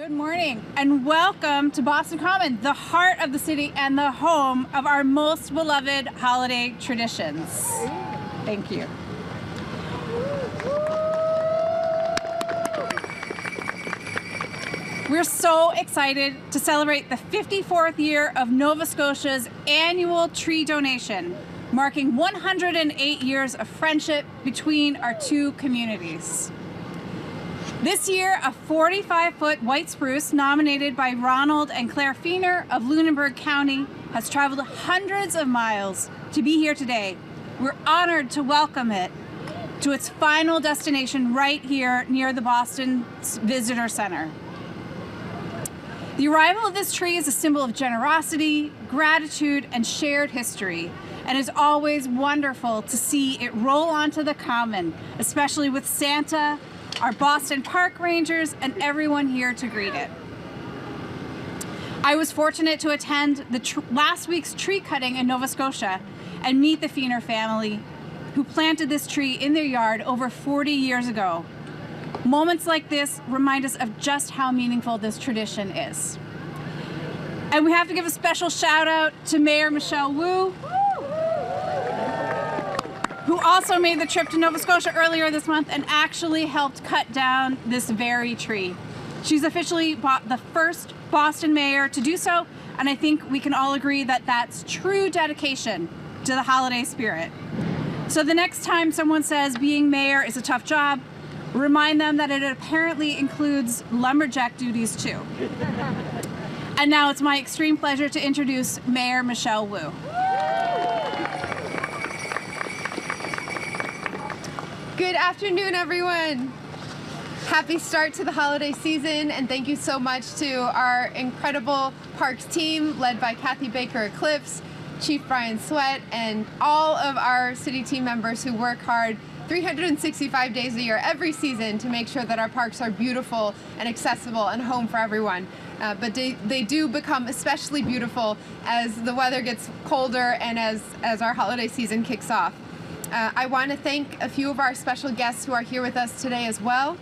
Good morning and welcome to Boston Common, the heart of the city and the home of our most beloved holiday traditions. Thank you. We're so excited to celebrate the 54th year of Nova Scotia's annual tree donation, marking 108 years of friendship between our two communities. This year, a 45-foot white spruce nominated by Ronald and Claire Feener of Lunenburg County has traveled hundreds of miles to be here today. We're honored to welcome it to its final destination right here near the Boston Visitor Center. The arrival of this tree is a symbol of generosity, gratitude, and shared history, and it's always wonderful to see it roll onto the common, especially with Santa, our Boston Park Rangers, and everyone here to greet it. I was fortunate to attend the last week's tree cutting in Nova Scotia and meet the Feener family who planted this tree in their yard over 40 years ago. Moments like this remind us of just how meaningful this tradition is. And we have to give a special shout out to Mayor Michelle Wu, who also made the trip to Nova Scotia earlier this month and actually helped cut down this very tree. She's officially the first Boston mayor to do so, and I think we can all agree that that's true dedication to the holiday spirit. So the next time someone says being mayor is a tough job, remind them that it apparently includes lumberjack duties too. And now it's my extreme pleasure to introduce Mayor Michelle Wu. Good afternoon, everyone. Happy start to the holiday season, and thank you so much to our incredible parks team led by Kathy Baker Eclipse, Chief Brian Sweat, and all of our city team members who work hard 365 days a year every season to make sure that our parks are beautiful and accessible and home for everyone. But they do become especially beautiful as the weather gets colder and as our holiday season kicks off. I want to thank a few of our special guests who are here with us today as well.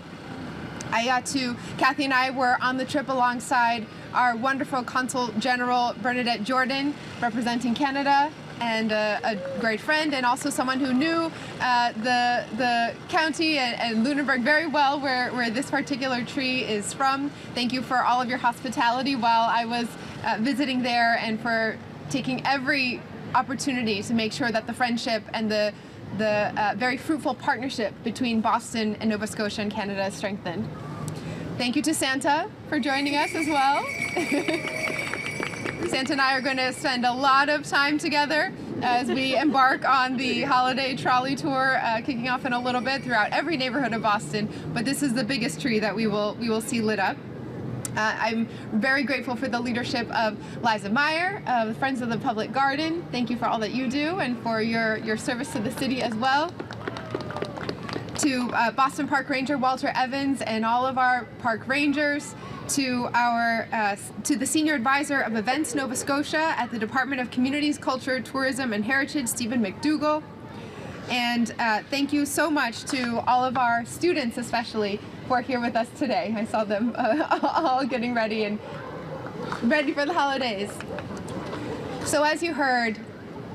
Kathy and I were on the trip alongside our wonderful Consul General Bernadette Jordan, representing Canada, and a great friend, and also someone who knew the county and Lunenburg very well, where this particular tree is from. Thank you for all of your hospitality while I was visiting there, and for taking every opportunity to make sure that the friendship and the very fruitful partnership between Boston and Nova Scotia and Canada is strengthened. Thank you to Santa for joining us as well. Santa and I are going to spend a lot of time together as we embark on the holiday trolley tour, kicking off in a little bit throughout every neighborhood of Boston, but this is the biggest tree that we will see lit up. I'm very grateful for the leadership of Liza Meyer, of Friends of the Public Garden. Thank you for all that you do and for your service to the city as well. To Boston Park Ranger Walter Evans and all of our park rangers. To the Senior Advisor of Events Nova Scotia at the Department of Communities, Culture, Tourism and Heritage, Stephen McDougall. And thank you so much to all of our students, especially, who are here with us today. I saw them all getting ready for the holidays. So as you heard,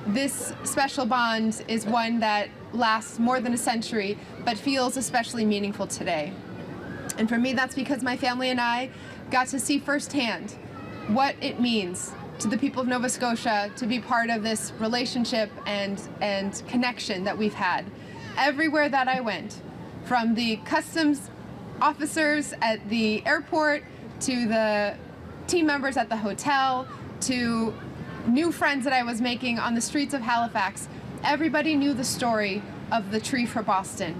this special bond is one that lasts more than a century, but feels especially meaningful today. And for me, that's because my family and I got to see firsthand what it means to the people of Nova Scotia to be part of this relationship and connection that we've had. Everywhere that I went, from the customs officers at the airport, to the team members at the hotel, to new friends that I was making on the streets of Halifax, everybody knew the story of the Tree for Boston.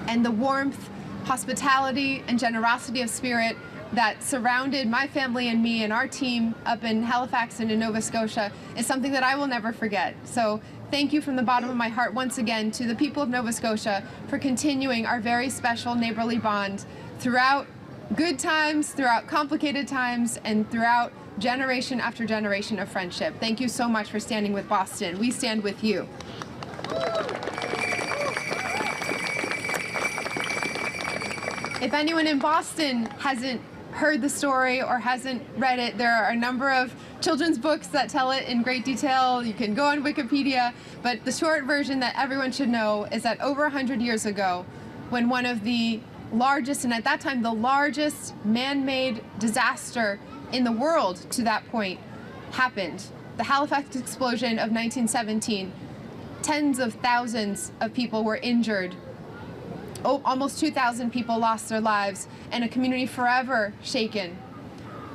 And the warmth, hospitality, and generosity of spirit that surrounded my family and me and our team up in Halifax and in Nova Scotia is something that I will never forget. So thank you from the bottom of my heart once again to the people of Nova Scotia for continuing our very special neighborly bond throughout good times, throughout complicated times, and throughout generation after generation of friendship. Thank you so much for standing with Boston. We stand with you. If anyone in Boston hasn't heard the story or hasn't read it, there are a number of children's books that tell it in great detail. You can go on Wikipedia, but the short version that everyone should know is that over 100 years ago, when one of the largest, and at that time the largest man-made disaster in the world to that point happened, the Halifax explosion of 1917, tens of thousands of people were injured. Almost 2,000 people lost their lives, and a community forever shaken.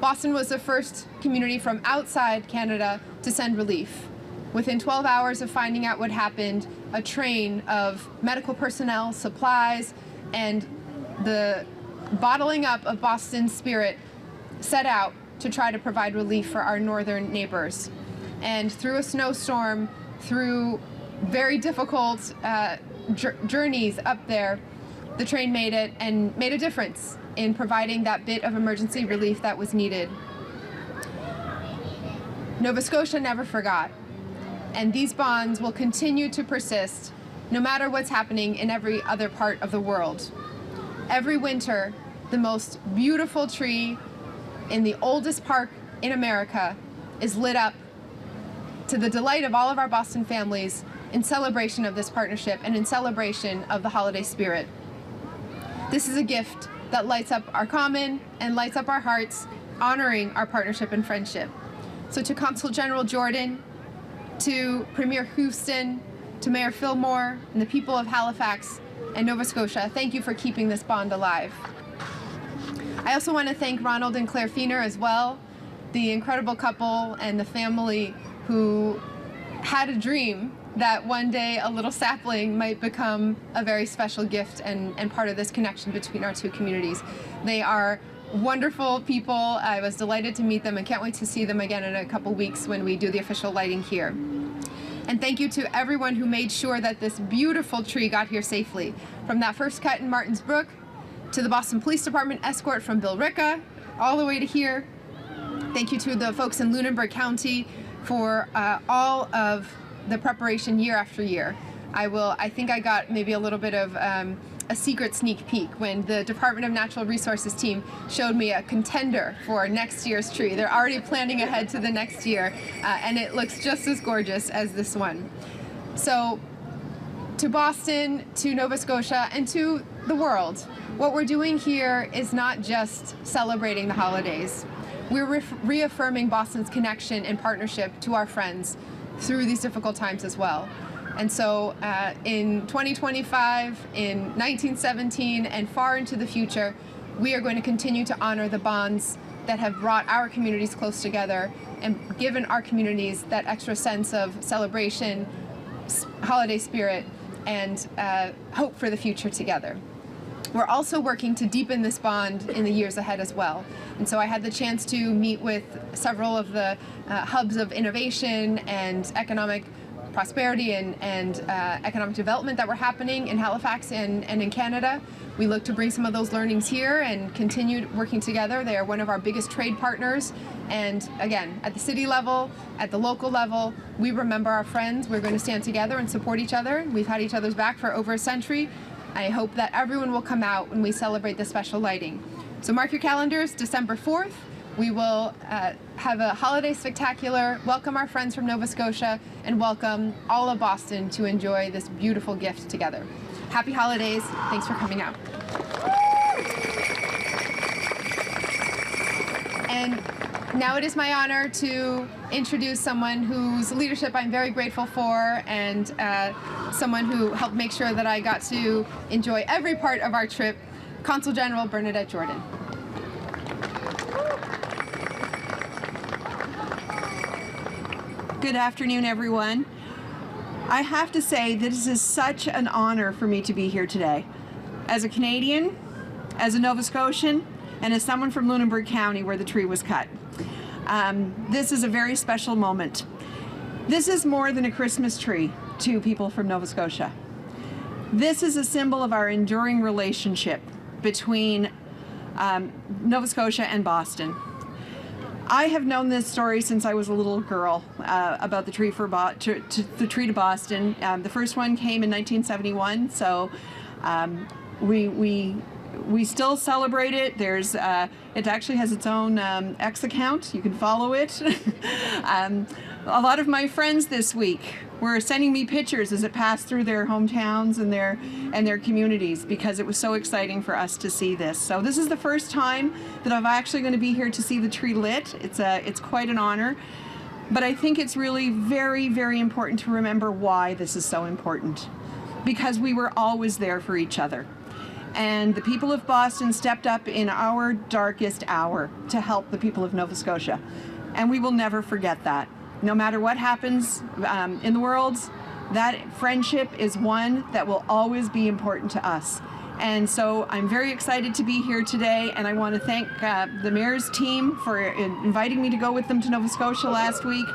Boston was the first community from outside Canada to send relief. Within 12 hours of finding out what happened, a train of medical personnel, supplies, and the bottling up of Boston's spirit set out to try to provide relief for our northern neighbors. And through a snowstorm, through very difficult journeys up there, the train made it and made a difference in providing that bit of emergency relief that was needed. Nova Scotia never forgot, and these bonds will continue to persist no matter what's happening in every other part of the world. Every winter, the most beautiful tree in the oldest park in America is lit up to the delight of all of our Boston families in celebration of this partnership and in celebration of the holiday spirit. This is a gift that lights up our common and lights up our hearts, honoring our partnership and friendship. So to Consul General Jordan, to Premier Houston, to Mayor Fillmore, and the people of Halifax and Nova Scotia, thank you for keeping this bond alive. I also want to thank Ronald and Claire Feener as well, the incredible couple and the family who had a dream that one day a little sapling might become a very special gift and part of this connection between our two communities. They are wonderful people. I was delighted to meet them and can't wait to see them again in a couple weeks when we do the official lighting here. And thank you to everyone who made sure that this beautiful tree got here safely. From that first cut in Martins Brook, to the Boston Police Department escort from Bill Ricca, all the way to here. Thank you to the folks in Lunenburg County for all of the preparation year after year. I think I got maybe a little bit of a secret sneak peek when the Department of Natural Resources team showed me a contender for next year's tree. They're already planning ahead to the next year, and it looks just as gorgeous as this one. So to Boston, to Nova Scotia, and to the world, what we're doing here is not just celebrating the holidays. We're reaffirming Boston's connection and partnership to our friends through these difficult times as well. And so in 2025, in 1917, and far into the future, we are going to continue to honor the bonds that have brought our communities close together and given our communities that extra sense of celebration, holiday spirit, and hope for the future together. We're also working to deepen this bond in the years ahead as well. And so I had the chance to meet with several of the hubs of innovation and economic prosperity and economic development that were happening in Halifax and in Canada. We look to bring some of those learnings here and continue working together. They are one of our biggest trade partners. And again, at the city level, at the local level, we remember our friends. We're going to stand together and support each other. We've had each other's back for over a century. I hope that everyone will come out when we celebrate this special lighting. So mark your calendars, December 4th. We will have a holiday spectacular, welcome our friends from Nova Scotia, and welcome all of Boston to enjoy this beautiful gift together. Happy holidays. Thanks for coming out. And now it is my honor to introduce someone whose leadership I'm very grateful for, and someone who helped make sure that I got to enjoy every part of our trip, Consul General Bernadette Jordan. Good afternoon, everyone. I have to say, this is such an honor for me to be here today. As a Canadian, as a Nova Scotian, and as someone from Lunenburg County where the tree was cut. This is a very special moment. This is more than a Christmas tree to people from Nova Scotia. This is a symbol of our enduring relationship between Nova Scotia and Boston. I have known this story since I was a little girl about the tree the tree to Boston. The first one came in 1971, so we we still celebrate it. There's it actually has its own X account. You can follow it. A lot of my friends this week were sending me pictures as it passed through their hometowns and their communities, because it was so exciting for us to see this. So this is the first time that I'm actually going to be here to see the tree lit. It's quite an honor. But I think it's really very, very important to remember why this is so important. Because we were always there for each other. And the people of Boston stepped up in our darkest hour to help the people of Nova Scotia. And we will never forget that. No matter what happens in the world, that friendship is one that will always be important to us. And so I'm very excited to be here today, and I want to thank the mayor's team for inviting me to go with them to Nova Scotia last week.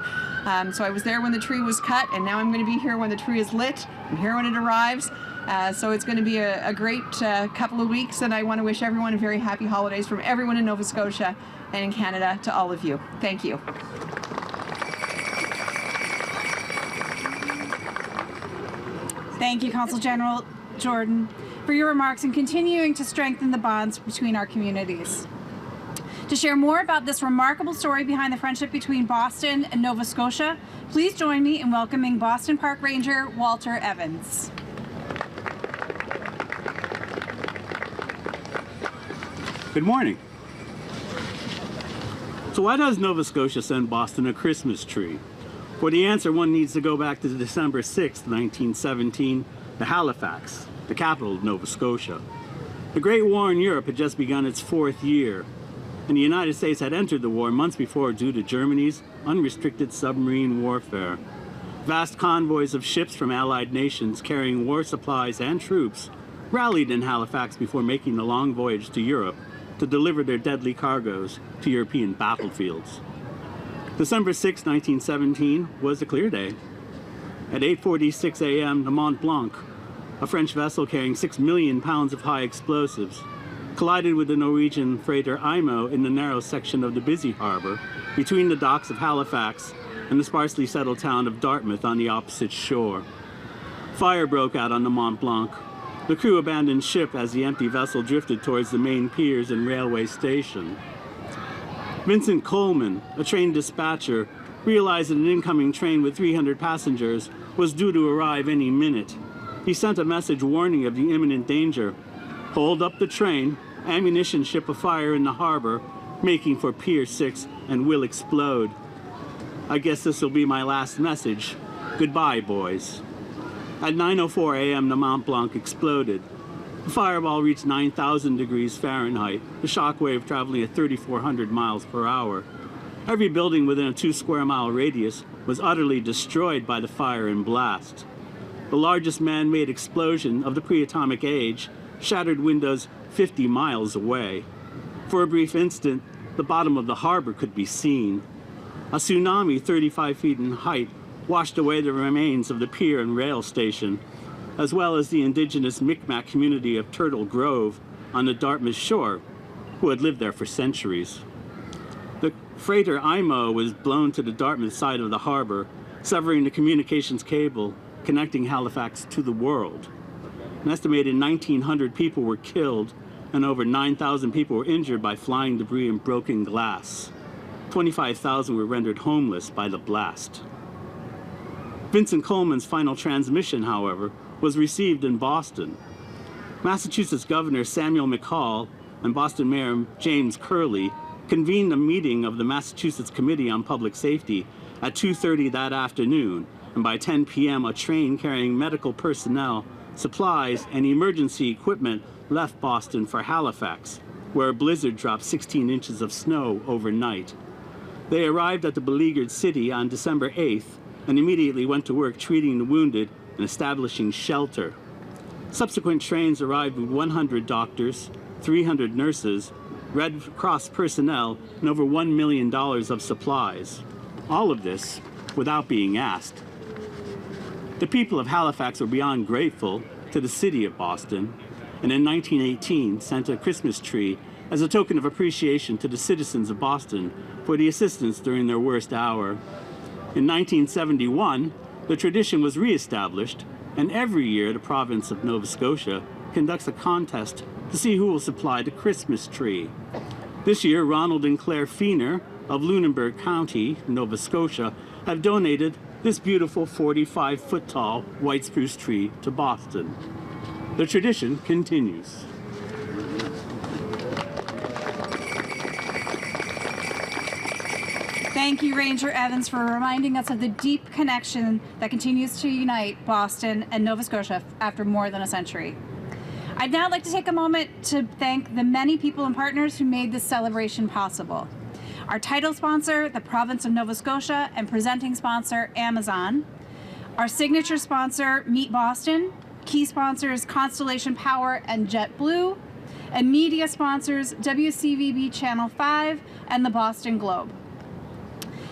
So I was there when the tree was cut, and now I'm going to be here when the tree is lit. I'm here when it arrives. So it's going to be a great couple of weeks, and I want to wish everyone a very happy holidays from everyone in Nova Scotia and in Canada to all of you. Thank you. Thank you, Consul General Jordan, for your remarks and continuing to strengthen the bonds between our communities. To share more about this remarkable story behind the friendship between Boston and Nova Scotia, please join me in welcoming Boston Park Ranger Walter Evans. Good morning. So why does Nova Scotia send Boston a Christmas tree? For the answer, one needs to go back to December 6, 1917, to Halifax, the capital of Nova Scotia. The Great War in Europe had just begun its 4th year, and the United States had entered the war months before due to Germany's unrestricted submarine warfare. Vast convoys of ships from Allied nations carrying war supplies and troops rallied in Halifax before making the long voyage to Europe to deliver their deadly cargoes to European battlefields. December 6, 1917 was a clear day. At 8:46 a.m., the Mont Blanc, a French vessel carrying 6 million pounds of high explosives, collided with the Norwegian freighter Imo in the narrow section of the busy harbor between the docks of Halifax and the sparsely settled town of Dartmouth on the opposite shore. Fire broke out on the Mont Blanc. The crew abandoned ship as the empty vessel drifted towards the main piers and railway station. Vincent Coleman, a train dispatcher, realized that an incoming train with 300 passengers was due to arrive any minute. He sent a message warning of the imminent danger. Hold up the train, ammunition ship afire in the harbor, making for Pier 6 and will explode. I guess this will be my last message. Goodbye, boys. At 9:04 a.m., the Mont Blanc exploded. The fireball reached 9,000 degrees Fahrenheit, the shock wave traveling at 3,400 miles per hour. Every building within a 2-square-mile radius was utterly destroyed by the fire and blast. The largest man-made explosion of the pre-atomic age shattered windows 50 miles away. For a brief instant, the bottom of the harbor could be seen. A tsunami 35 feet in height washed away the remains of the pier and rail station, as well as the indigenous Micmac community of Turtle Grove on the Dartmouth shore, who had lived there for centuries. The freighter Imo was blown to the Dartmouth side of the harbor, severing the communications cable connecting Halifax to the world. An estimated 1,900 people were killed, and over 9,000 people were injured by flying debris and broken glass. 25,000 were rendered homeless by the blast. Vincent Coleman's final transmission, however, was received in Boston. Massachusetts Governor Samuel McCall and Boston Mayor James Curley convened a meeting of the Massachusetts Committee on Public Safety at 2:30 that afternoon, and by 10 p.m. a train carrying medical personnel, supplies, and emergency equipment left Boston for Halifax, where a blizzard dropped 16 inches of snow overnight. They arrived at the beleaguered city on December 8th and immediately went to work treating the wounded and establishing shelter. Subsequent trains arrived with 100 doctors, 300 nurses, Red Cross personnel, and over $1 million of supplies. All of this without being asked. The people of Halifax were beyond grateful to the city of Boston, and in 1918 sent a Christmas tree as a token of appreciation to the citizens of Boston for the assistance during their worst hour. In 1971, the tradition was reestablished, and every year the province of Nova Scotia conducts a contest to see who will supply the Christmas tree. This year, Ronald and Claire Feener of Lunenburg County, Nova Scotia, have donated this beautiful 45-foot tall white spruce tree to Boston. The tradition continues. Thank you, Ranger Evans, for reminding us of the deep connection that continues to unite Boston and Nova Scotia after more than a century. I'd now like to take a moment to thank the many people and partners who made this celebration possible. Our title sponsor, the Province of Nova Scotia, and presenting sponsor, Amazon. Our signature sponsor, Meet Boston. Key sponsors, Constellation Power and JetBlue. And media sponsors, WCVB Channel 5 and the Boston Globe.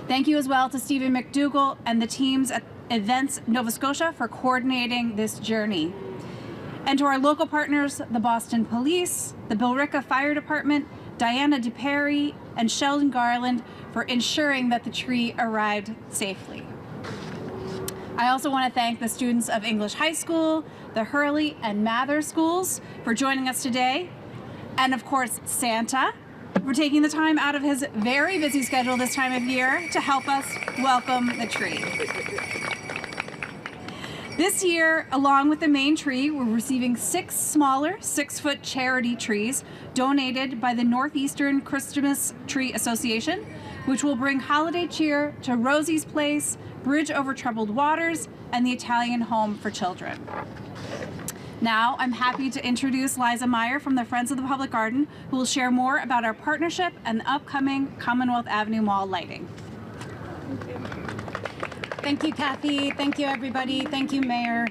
Thank you as well to Stephen McDougall and the teams at Events Nova Scotia for coordinating this journey. And to our local partners, the Boston Police, the Billerica Fire Department, Diana DePerry, and Sheldon Garland for ensuring that the tree arrived safely. I also want to thank the students of English High School, the Hurley and Mather schools for joining us today, and of course Santa for taking the time out of his very busy schedule this time of year to help us welcome the tree. This year, along with the main tree, we're receiving 6 smaller 6-foot charity trees donated by the Northeastern Christmas Tree Association, which will bring holiday cheer to Rosie's Place, Bridge Over Troubled Waters, and the Italian Home for Children. Now, I'm happy to introduce Liza Meyer from the Friends of the Public Garden, who will share more about our partnership and the upcoming Commonwealth Avenue Mall lighting. Thank you, Kathy. Thank you, everybody. Thank you, Mayor.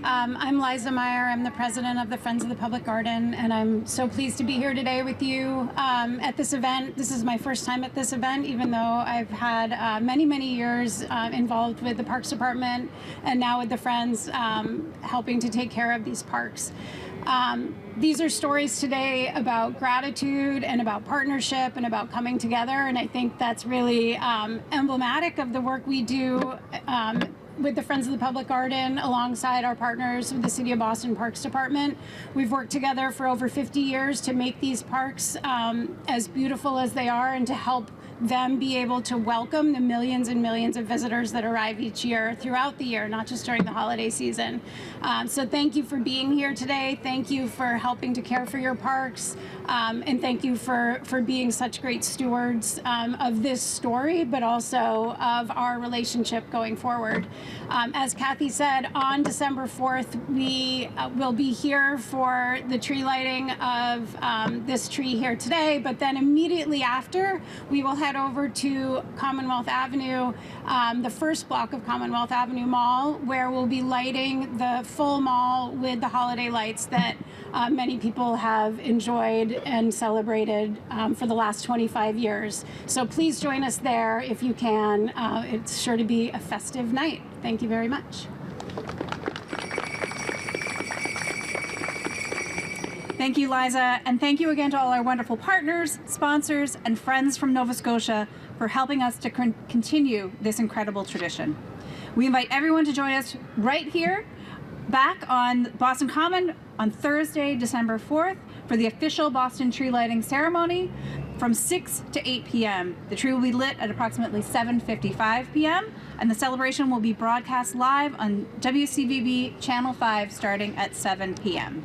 I'm Liza Meyer. I'm the president of the Friends of the Public Garden, and I'm so pleased to be here today with you at this event. This is my first time at this event, even though I've had many, many years involved with the Parks Department and now with the Friends helping to take care of these parks. These are stories today about gratitude and about partnership and about coming together, and I think that's really emblematic of the work we do with the Friends of the Public Garden alongside our partners with the City of Boston Parks Department. We've worked together for over 50 years to make these parks as beautiful as they are and to help them be able to welcome the millions and millions of visitors that arrive each year throughout the year, not just during the holiday season. So thank you for being here today. Thank you for helping to care for your parks. And thank you for being such great stewards of this story, but also of our relationship going forward. As Kathy said, on December 4th, we will be here for the tree lighting of this tree here today, but then immediately after, we will head over to Commonwealth Avenue, the first block of Commonwealth Avenue Mall, where we'll be lighting the full mall with the holiday lights that many people have enjoyed and celebrated for the last 25 years. So please join us there if you can. It's sure to be a festive night. Thank you very much. Thank you, Liza, and thank you again to all our wonderful partners, sponsors, and friends from Nova Scotia for helping us to continue this incredible tradition. We invite everyone to join us right here, back on Boston Common on Thursday, December 4th, for the official Boston tree lighting ceremony from 6 to 8 p.m. The tree will be lit at approximately 7:55 p.m., and the celebration will be broadcast live on WCVB Channel 5 starting at 7 p.m.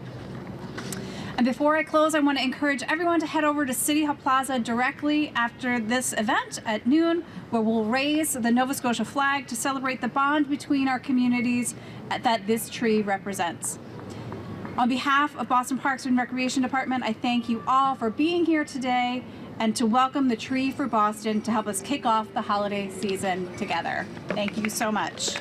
And before I close, I want to encourage everyone to head over to City Hall Plaza directly after this event at noon, where we'll raise the Nova Scotia flag to celebrate the bond between our communities that this tree represents. On behalf of Boston Parks and Recreation Department, I thank you all for being here today and to welcome the Tree for Boston to help us kick off the holiday season together. Thank you so much.